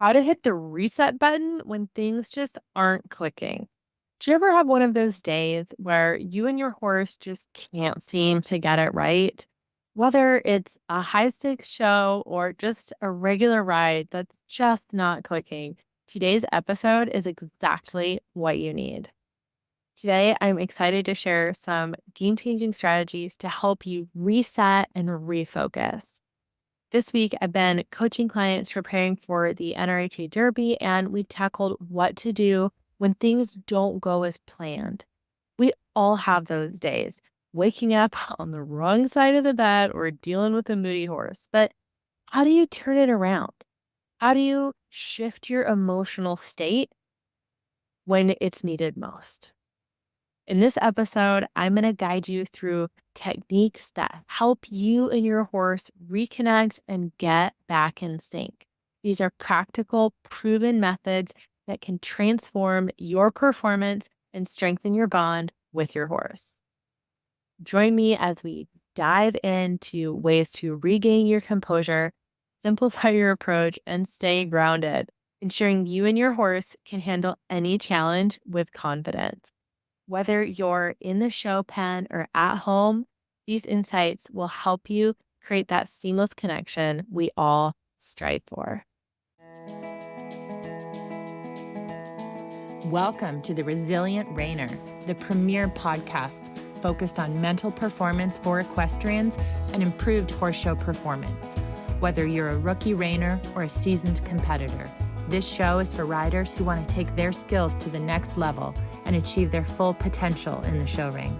How to hit the reset button when things just aren't clicking. Do you ever have one of those days where you and your horse just can't seem to get it right? Whether it's a high stakes show or just a regular ride that's just not clicking, today's episode is exactly what you need. Today, I'm excited to share some game changing strategies to help you reset and refocus. This week, I've been coaching clients preparing for the NRHA Derby, and we tackled what to do when things don't go as planned. We all have those days, waking up on the wrong side of the bed or dealing with a moody horse. But how do you turn it around? How do you shift your emotional state when it's needed most? In this episode, I'm going to guide you through techniques that help you and your horse reconnect and get back in sync. These are practical, proven methods that can transform your performance and strengthen your bond with your horse. Join me as we dive into ways to regain your composure, simplify your approach, and stay grounded, ensuring you and your horse can handle any challenge with confidence. Whether you're in the show pen or at home, these insights will help you create that seamless connection we all strive for. Welcome to the Resilient Reiner, the premier podcast focused on mental performance for equestrians and improved horse show performance. Whether you're a rookie reiner or a seasoned competitor, this show is for riders who want to take their skills to the next level and achieve their full potential in the show ring.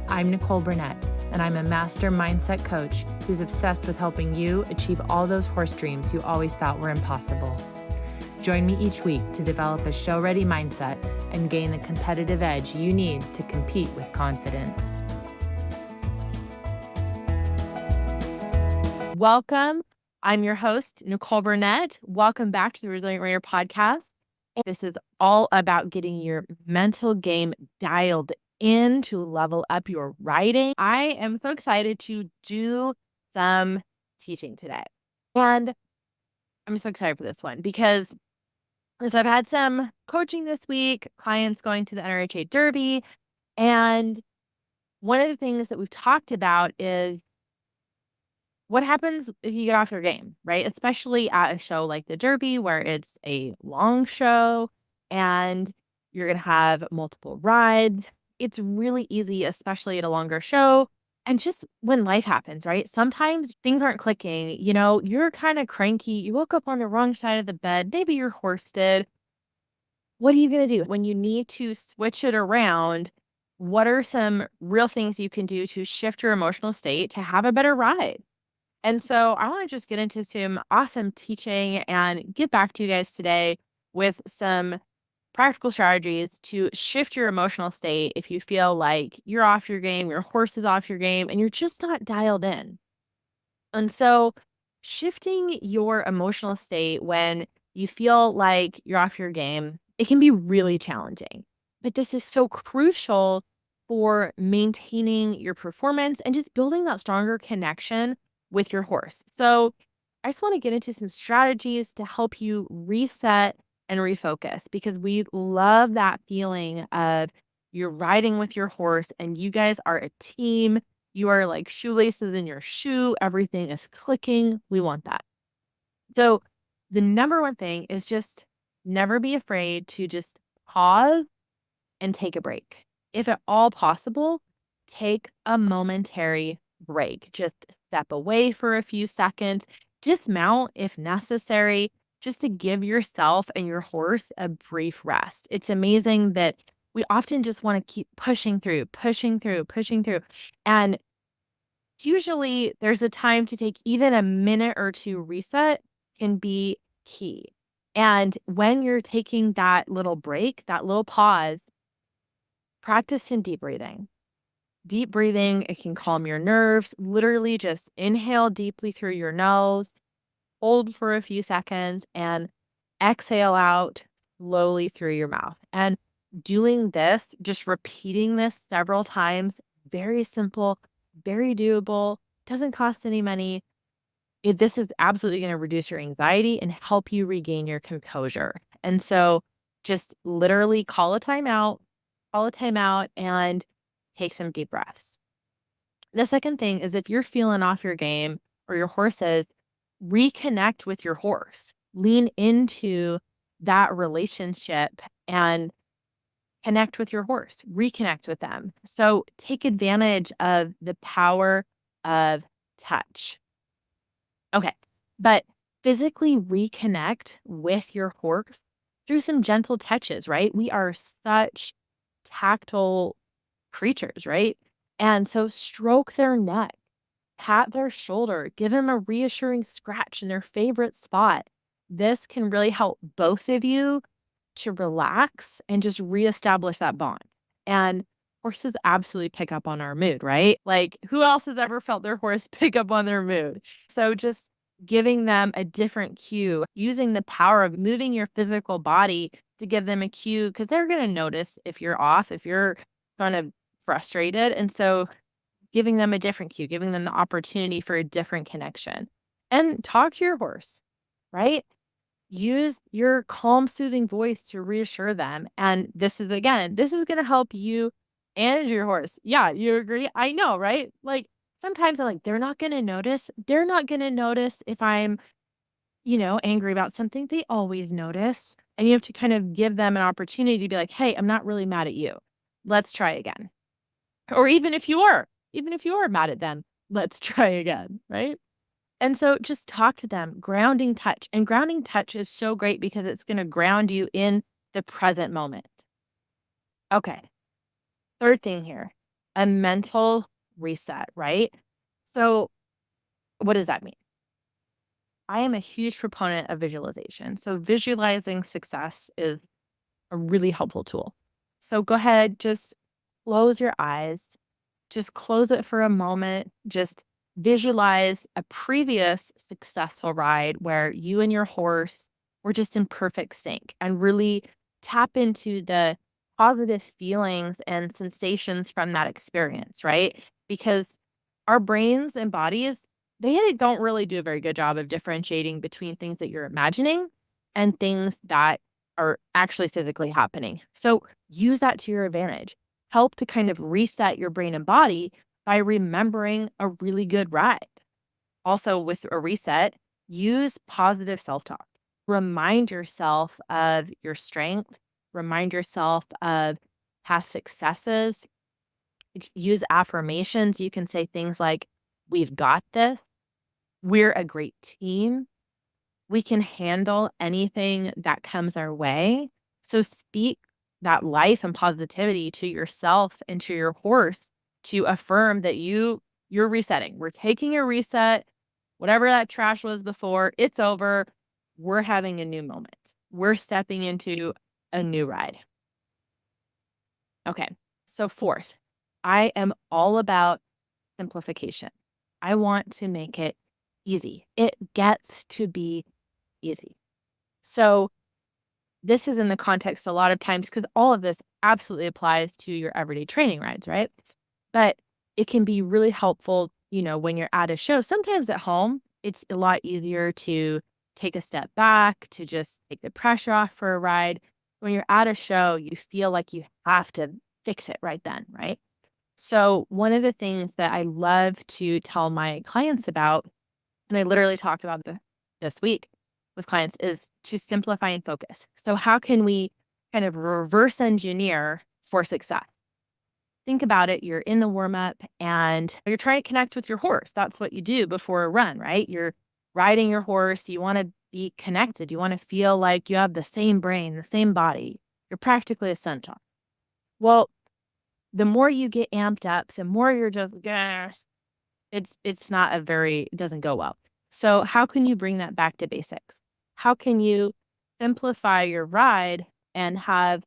I'm Nicole Burnett, and I'm a master mindset coach who's obsessed with helping you achieve all those horse dreams you always thought were impossible. Join me each week to develop a show-ready mindset and gain the competitive edge you need to compete with confidence. Welcome. I'm your host, Nicole Burnett. Welcome back to the Resilient Reiner podcast. This is all about getting your mental game dialed in to level up your riding. I am so excited to do some teaching today. And I'm so excited for this one because I've had some coaching this week, clients going to the NRHA Derby. And one of the things that we've talked about is what happens if you get off your game, right? Especially at a show like the Derby, where it's a long show and you're going to have multiple rides. It's really easy, especially at a longer show. And just when life happens, right? Sometimes things aren't clicking. You're kind of cranky. You woke up on the wrong side of the bed. Maybe your horse did. What are you going to do when you need to switch it around? What are some real things you can do to shift your emotional state to have a better ride? And so I want to just get into some awesome teaching and get back to you guys today with some practical strategies to shift your emotional state if you feel like you're off your game, your horse is off your game, and you're just not dialed in. And so shifting your emotional state when you feel like you're off your game, it can be really challenging. But this is so crucial for maintaining your performance and just building that stronger connection with your horse. So I just want to get into some strategies to help you reset and refocus because we love that feeling of you're riding with your horse and you guys are a team. You are like shoelaces in your shoe. Everything is clicking. We want that. So the number one thing is just never be afraid to just pause and take a break. If at all possible, take a momentary break. Just step away for a few seconds, dismount if necessary, just to give yourself and your horse a brief rest. It's amazing that we often just want to keep pushing through. And usually there's a time to take even a minute or two reset can be key. And when you're taking that little break, that little pause, practice some deep breathing. Deep breathing, it can calm your nerves. Literally just inhale deeply through your nose, hold for a few seconds, and exhale out slowly through your mouth. And doing this, just repeating this several times, very simple, very doable, doesn't cost any money. this is absolutely going to reduce your anxiety and help you regain your composure. And so just literally call a timeout and take some deep breaths. The second thing is if you're feeling off your game or your horse is, reconnect with your horse. Lean into that relationship and connect with your horse, reconnect with them. So take advantage of the power of touch. Okay. But physically reconnect with your horse through some gentle touches, right? We are such tactile creatures, right? And so stroke their neck, pat their shoulder, give them a reassuring scratch in their favorite spot. This can really help both of you to relax and just reestablish that bond. And horses absolutely pick up on our mood, right? Like, who else has ever felt their horse pick up on their mood? So just giving them a different cue, using the power of moving your physical body to give them a cue, because they're going to notice if you're off, if you're kind of frustrated. And so giving them a different cue, giving them the opportunity for a different connection. And talk to your horse, right? Use your calm, soothing voice to reassure them. And this is, again, this is going to help you and your horse. Yeah, you agree? I know, right? Like sometimes I'm like, they're not going to notice. They're not going to notice if I'm, angry about something. They always notice. And you have to kind of give them an opportunity to be like, hey, I'm not really mad at you. Let's try again. Or even if you are mad at them, let's try again, right? And so just talk to them, grounding touch. And grounding touch is so great because it's going to ground you in the present moment. Okay. Third thing here, a mental reset, right? So what does that mean? I am a huge proponent of visualization. So visualizing success is a really helpful tool. So go ahead, just close your eyes. Just close it for a moment. Just visualize a previous successful ride where you and your horse were just in perfect sync and really tap into the positive feelings and sensations from that experience, right? Because our brains and bodies, they don't really do a very good job of differentiating between things that you're imagining and things that are actually physically happening. So use that to your advantage. Help to kind of reset your brain and body by remembering a really good ride. Also, with a reset, use positive self talk. Remind yourself of your strength, remind yourself of past successes. Use affirmations. You can say things like, we've got this, we're a great team, we can handle anything that comes our way. So speak that life and positivity to yourself and to your horse to affirm that you're resetting. We're taking a reset. Whatever that trash was before, it's over. We're having a new moment. We're stepping into a new ride. Okay. So fourth, I am all about simplification. I want to make it easy. It gets to be easy. So this is in the context a lot of times because all of this absolutely applies to your everyday training rides, right? But it can be really helpful, when you're at a show. Sometimes at home, it's a lot easier to take a step back, to just take the pressure off for a ride. When you're at a show, you feel like you have to fix it right then, right? So one of the things that I love to tell my clients about, and I literally talked about this week with clients, is to simplify and focus. So how can we kind of reverse engineer for success? Think about it. You're in the warm up and you're trying to connect with your horse. That's what you do before a run, right? You're riding your horse. You want to be connected. You want to feel like you have the same brain, the same body. You're practically a centaur. Well, the more you get amped up, the more you're just, yes, it's not it doesn't go well. So how can you bring that back to basics? How can you simplify your ride and have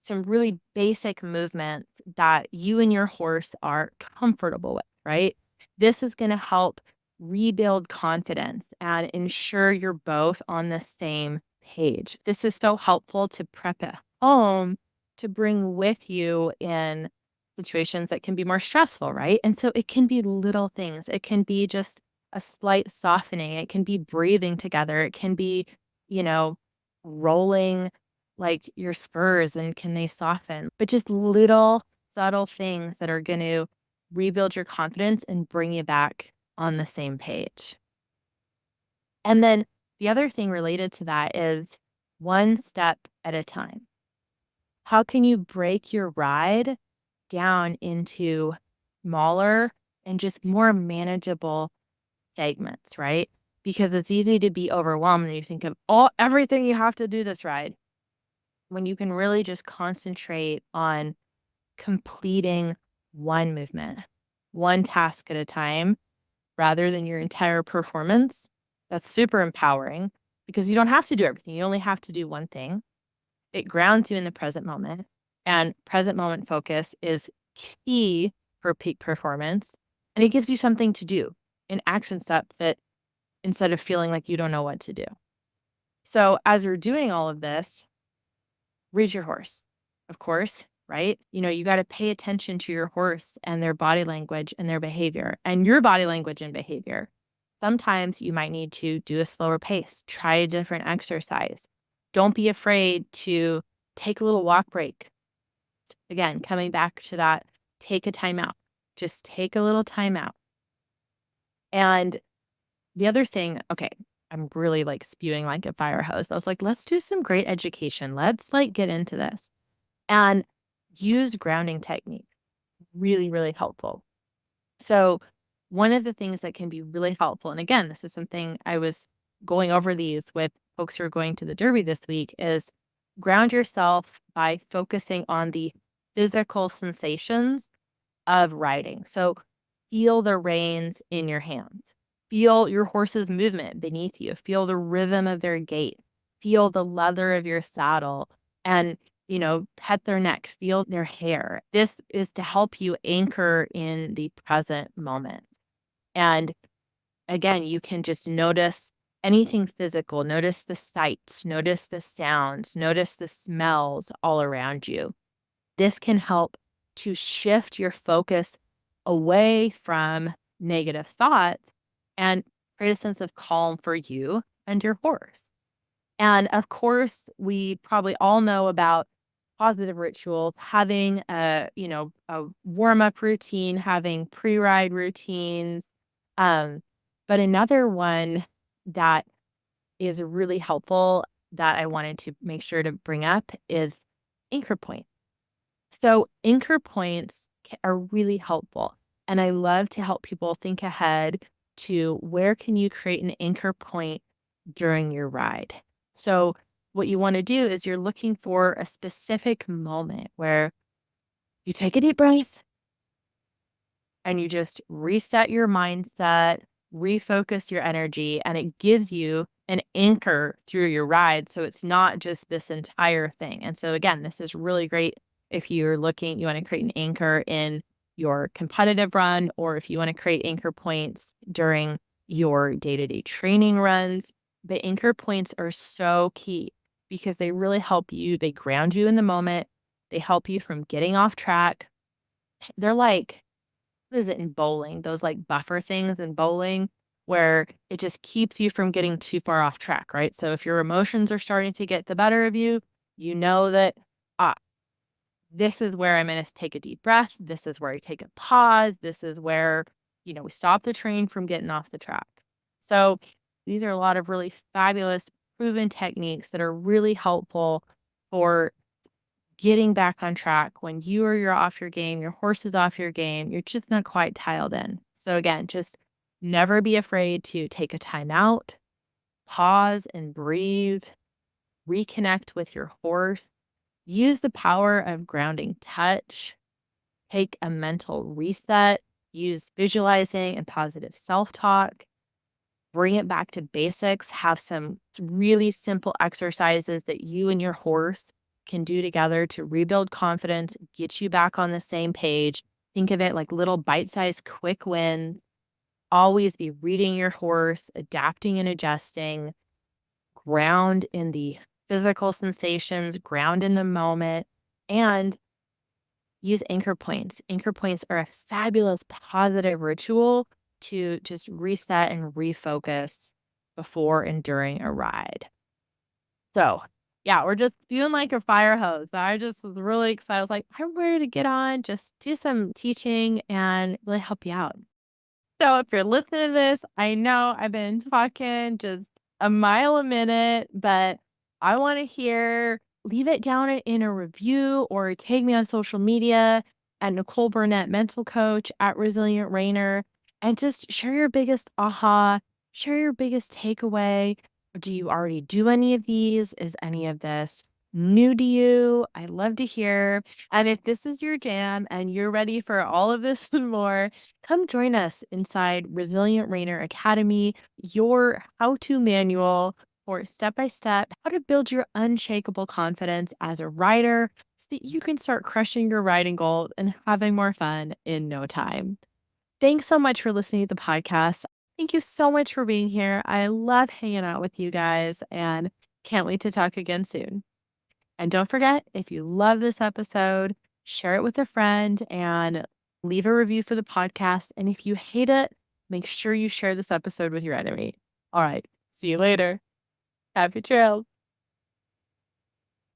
some really basic movements that you and your horse are comfortable with, right? This is going to help rebuild confidence and ensure you're both on the same page. This is so helpful to prep at home to bring with you in situations that can be more stressful, right? And so it can be little things. It can be just a slight softening. It can be breathing together. It can be, rolling like your spurs and can they soften? But just little subtle things that are going to rebuild your confidence and bring you back on the same page. And then the other thing related to that is one step at a time. How can you break your ride down into smaller and just more manageable segments, right? Because it's easy to be overwhelmed and you think of everything you have to do this ride when you can really just concentrate on completing one movement, one task at a time, rather than your entire performance. That's super empowering because you don't have to do everything. You only have to do one thing. It grounds you in the present moment, and present moment focus is key for peak performance. And it gives you something to do, an action step that instead of feeling like you don't know what to do. So as you're doing all of this, read your horse, of course, right? You got to pay attention to your horse and their body language and their behavior and your body language and behavior. Sometimes you might need to do a slower pace, try a different exercise. Don't be afraid to take a little walk break. Again, coming back to that, take a time out. Just take a little time out. And the other thing, okay, I'm really like spewing like a fire hose. I was like, let's do some great education. Let's like get into this and use grounding technique. Really, really helpful. So one of the things that can be really helpful, and again, this is something I was going over these with folks who are going to the Derby this week, is ground yourself by focusing on the physical sensations of riding. So feel the reins in your hands. Feel your horse's movement beneath you. Feel the rhythm of their gait. Feel the leather of your saddle and, pet their necks, feel their hair. This is to help you anchor in the present moment. And again, you can just notice anything physical, notice the sights, notice the sounds, notice the smells all around you. This can help to shift your focus away from negative thoughts and create a sense of calm for you and your horse. And of course, we probably all know about positive rituals, having a warm-up routine, having pre-ride routines. Um, but another one that is really helpful that I wanted to make sure to bring up is anchor points. So anchor points are really helpful. And I love to help people think ahead to where can you create an anchor point during your ride. So what you want to do is you're looking for a specific moment where you take a deep breath and you just reset your mindset, refocus your energy, and it gives you an anchor through your ride. So it's not just this entire thing. And so again, this is really great if you want to create an anchor in your competitive run, or if you want to create anchor points during your day-to-day training runs. The anchor points are so key because they really help you. They ground you in the moment. They help you from getting off track. They're like, what is it in bowling? Those like buffer things in bowling where it just keeps you from getting too far off track, right? So if your emotions are starting to get the better of you, you know that, ah, this is where I'm going to take a deep breath. This is where I take a pause. This is where, we stop the train from getting off the track. So these are a lot of really fabulous proven techniques that are really helpful for getting back on track when you're off your game, your horse is off your game, you're just not quite tiled in. So again, just never be afraid to take a time out, pause and breathe, reconnect with your horse, use the power of grounding touch, take a mental reset, use visualizing and positive self-talk, bring it back to basics, have some really simple exercises that you and your horse can do together to rebuild confidence, get you back on the same page. Think of it like little bite-sized quick wins. Always be reading your horse, adapting and adjusting, ground in the physical sensations, ground in the moment, and use anchor points. Anchor points are a fabulous positive ritual to just reset and refocus before and during a ride. So, yeah, we're just feeling like a fire hose. I just was really excited. I was like, I'm ready to get on, just do some teaching and really help you out. So, if you're listening to this, I know I've been talking just a mile a minute, but I want to hear, leave it down in a review or tag me on social media at Nicole Burnett Mental Coach at Resilient Rainer and just share your biggest aha, share your biggest takeaway. Do you already do any of these? Is any of this new to you? I love to hear. And if this is your jam and you're ready for all of this and more, come join us inside Resilient Rainer Academy, your how-to manual for step-by-step how to build your unshakable confidence as a rider so that you can start crushing your riding goals and having more fun in no time. Thanks so much for listening to the podcast. Thank you so much for being here. I love hanging out with you guys and can't wait to talk again soon. And don't forget, if you love this episode, share it with a friend and leave a review for the podcast. And if you hate it, make sure you share this episode with your enemy. All right. See you later. Happy trails.